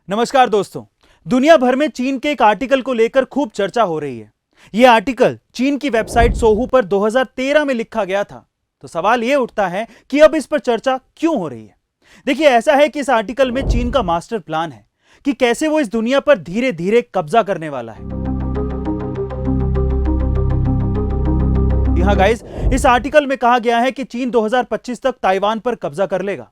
नमस्कार दोस्तों। दुनिया भर में चीन के एक आर्टिकल को लेकर खूब चर्चा हो रही है। यह आर्टिकल चीन की वेबसाइट सोहू पर 2013 में लिखा गया था। तो सवाल यह उठता है कि अब इस पर चर्चा क्यों हो रही है। देखिए, ऐसा है कि इस आर्टिकल में चीन का मास्टर प्लान है कि कैसे वो इस दुनिया पर धीरे धीरे कब्जा करने वाला है। यहां गाइस, इस आर्टिकल में कहा गया है कि चीन 2025 तक ताइवान पर कब्जा कर लेगा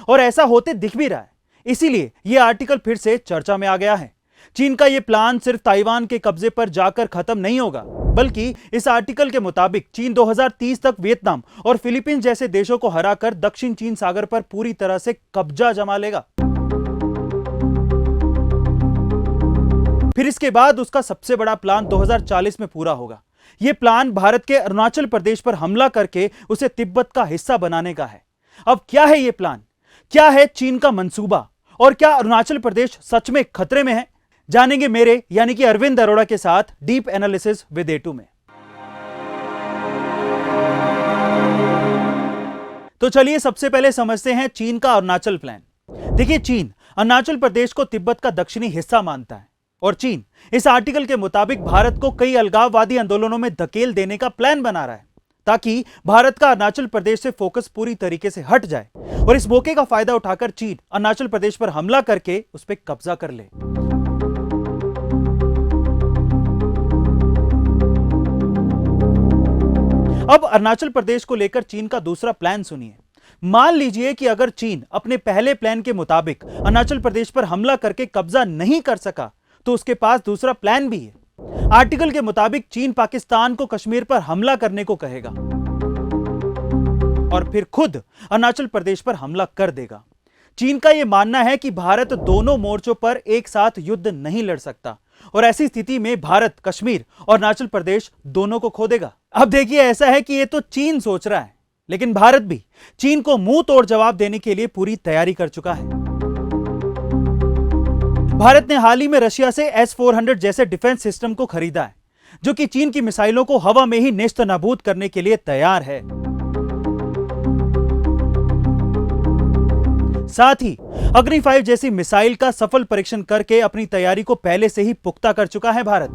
और ऐसा होते दिख भी रहा है। इसीलिए यह आर्टिकल फिर से चर्चा में आ गया है। चीन का यह प्लान सिर्फ ताइवान के कब्जे पर जाकर खत्म नहीं होगा, बल्कि इस आर्टिकल के मुताबिक चीन 2030 तक वियतनाम और फिलीपींस जैसे देशों को हराकर दक्षिण चीन सागर पर पूरी तरह से कब्जा जमा लेगा। फिर इसके बाद उसका सबसे बड़ा प्लान 2040 में पूरा होगा। यह प्लान भारत के अरुणाचल प्रदेश पर हमला करके उसे तिब्बत का हिस्सा बनाने का है। अब क्या है यह प्लान, क्या है चीन का मंसूबा और क्या अरुणाचल प्रदेश सच में खतरे में है, जानेंगे मेरे यानी कि अरविंद अरोड़ा के साथ deep analysis with A two में। तो चलिए सबसे पहले समझते हैं चीन का अरुणाचल प्लान। देखिए, चीन अरुणाचल प्रदेश को तिब्बत का दक्षिणी हिस्सा मानता है और चीन इस आर्टिकल के मुताबिक भारत को कई अलगाववादी आंदोलनों में धकेल देने का प्लान बना रहा है ताकि भारत का अरुणाचल प्रदेश से फोकस पूरी तरीके से हट जाए और इस मौके का फायदा उठाकर चीन अरुणाचल प्रदेश पर हमला करके उस पर कब्जा कर ले। अब अरुणाचल प्रदेश को लेकर चीन का दूसरा प्लान सुनिए। मान लीजिए कि अगर चीन अपने पहले प्लान के मुताबिक अरुणाचल प्रदेश पर हमला करके कब्जा नहीं कर सका तो उसके पास दूसरा प्लान भी है। आर्टिकल के मुताबिक चीन पाकिस्तान को कश्मीर पर हमला करने को कहेगा और फिर खुद अरुणाचल प्रदेश पर हमला कर देगा। चीन का यह मानना है कि भारत दोनों मोर्चों पर एक साथ युद्ध नहीं लड़ सकता और ऐसी स्थिति में भारत कश्मीर और अरुणाचल प्रदेश दोनों को खो देगा। अब देखिए, ऐसा है कि यह तो चीन सोच रहा है, लेकिन भारत भी चीन को मुंह तोड़ जवाब देने के लिए पूरी तैयारी कर चुका है। भारत ने हाल ही में रशिया से S-400 जैसे डिफेंस सिस्टम को खरीदा है, जो कि चीन की मिसाइलों को हवा में ही नेस्तनाबूद करने के लिए तैयार है। साथ ही अग्नि 5 जैसी मिसाइल का सफल परीक्षण करके अपनी तैयारी को पहले से ही पुख्ता कर चुका है भारत।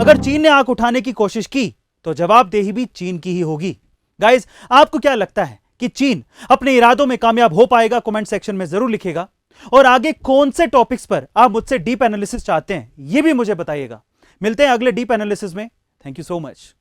अगर चीन ने आंख उठाने की कोशिश की तो जवाबदेही भी चीन की ही होगी। गाइस, आपको क्या लगता है कि चीन अपने इरादों में कामयाब हो पाएगा? कमेंट सेक्शन में जरूर लिखिएगा और आगे कौन से टॉपिक्स पर आप मुझसे डीप एनालिसिस चाहते हैं, यह भी मुझे बताइएगा। मिलते हैं अगले डीप एनालिसिस में। Thank you so much.